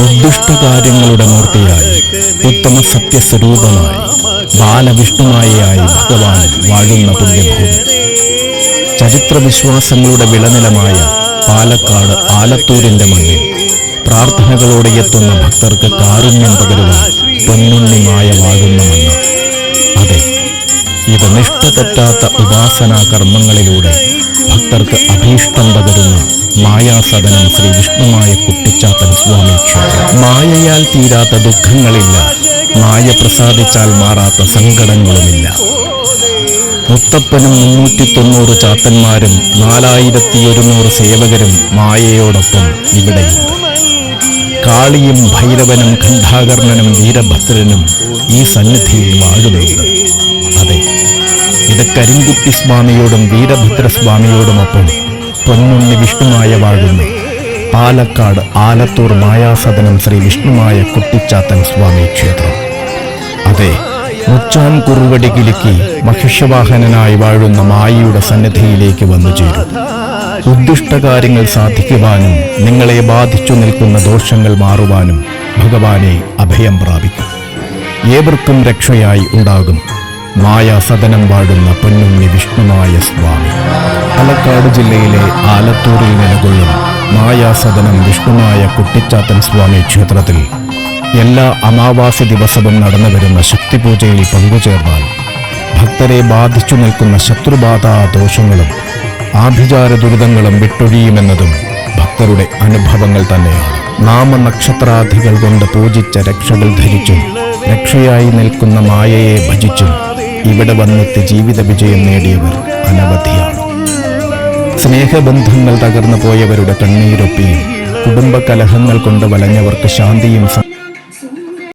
ഉദ്ദിഷ്ടകാര്യങ്ങളുടെ മൂർത്തിയായി ഉത്തമ സത്യസ്വരൂപമായി ബാലവിഷ്ണുമായയായി ഭഗവാൻ വാഴുന്ന പുണ്യഭൂമി. ചരിത്രവിശ്വാസങ്ങളുടെ വിളനിലമായ പാലക്കാട് ആലത്തൂരിന്റെ മണ്ണിൽ പ്രാർത്ഥനകളോടെ എത്തുന്ന ഭക്തർക്ക് കാരുണ്യം പകരുവാൻ പൊന്നുണ്ണിമായ വാഴുന്ന മണ്ണ്. അതെ, ഇത് നിഷ്ഠ തെറ്റാത്ത ഉപാസനാ കർമ്മങ്ങളിലൂടെ ഭക്തർക്ക് അഭീഷ്ടം പകരുന്ന മായാസദനം ശ്രീ വിഷ്ണുമായ കുട്ടിച്ചാത്തൻ സ്വാമി ക്ഷേത്രം. മായയാൽ തീരാത്ത ദുഃഖങ്ങളില്ല, മായ പ്രസാദിച്ചാൽ മാറാത്ത സങ്കടങ്ങളുമില്ല. മുത്തപ്പനും 390 ചാത്തന്മാരും 4100 സേവകരും മായയോടൊപ്പം ഇവിടെയുണ്ട്. കാളിയും ഭൈരവനും ഖണ്ഡാകർണനും വീരഭദ്രനും ഈ സന്നിധിയിൽ വാഴുന്നുണ്ട്. അതെ, ഇത് കരിങ്കുട്ടി സ്വാമിയോടും വീരഭദ്രസ്വാമിയോടുമൊപ്പം പൊന്നുണ്ണി വിഷ്ണുമായ വാഴുന്നു പാലക്കാട് ആലത്തൂർ മായാസദനം ശ്രീ വിഷ്ണുമായ കുട്ടിച്ചാത്തൻ സ്വാമി ക്ഷേത്രം. അതെ, മുച്ചാൻ കുറുവടി കിലുക്കി മഹിഷവാഹനനായി വാഴുന്ന മായയുടെ സന്നിധിയിലേക്ക് വന്നു ചേരും. ഉദ്ദിഷ്ടകാര്യങ്ങൾ സാധിക്കുവാനും നിങ്ങളെ ബാധിച്ചു നിൽക്കുന്ന ദോഷങ്ങൾ മാറുവാനും ഭഗവാനെ അഭയം പ്രാപിക്കും. ഏവർക്കും രക്ഷയായി ഉണ്ടാകും മായാസദനം വാഴുന്ന പൊന്നുണ്ണി വിഷ്ണുമായ സ്വാമി. പാലക്കാട് ജില്ലയിലെ ആലത്തൂരിൽ നിലകൊള്ളും മായാസദനം വിഷ്ണുമായ കുട്ടിച്ചാത്തൻ സ്വാമി ക്ഷേത്രത്തിൽ എല്ലാ അമാവാസി ദിവസവും നടന്നുവരുന്ന ശക്തിപൂജയിൽ പങ്കുചേർന്നാൽ ഭക്തരെ ബാധിച്ചു നിൽക്കുന്ന ശത്രുബാധാ ദോഷങ്ങളും ആഭിചാര ദുരിതങ്ങളും വിട്ടൊഴിയുമെന്നതും ഭക്തരുടെ അനുഭവങ്ങൾ തന്നെയാണ്. നാമനക്ഷത്രാദികൾ കൊണ്ട് പൂജിച്ച രക്ഷകൾ ധരിച്ചും രക്ഷയായി നിൽക്കുന്ന മായയെ ഭജിച്ചും ഇവിടെ വന്നെത്തി ജീവിത വിജയം നേടിയവർ അനവധിയാണ്. സ്നേഹബന്ധങ്ങൾ തകർന്നു പോയവരുടെ കണ്ണീരൊപ്പിയും കുടുംബകലഹങ്ങൾ കൊണ്ട് വലഞ്ഞവർക്ക് ശാന്തിയും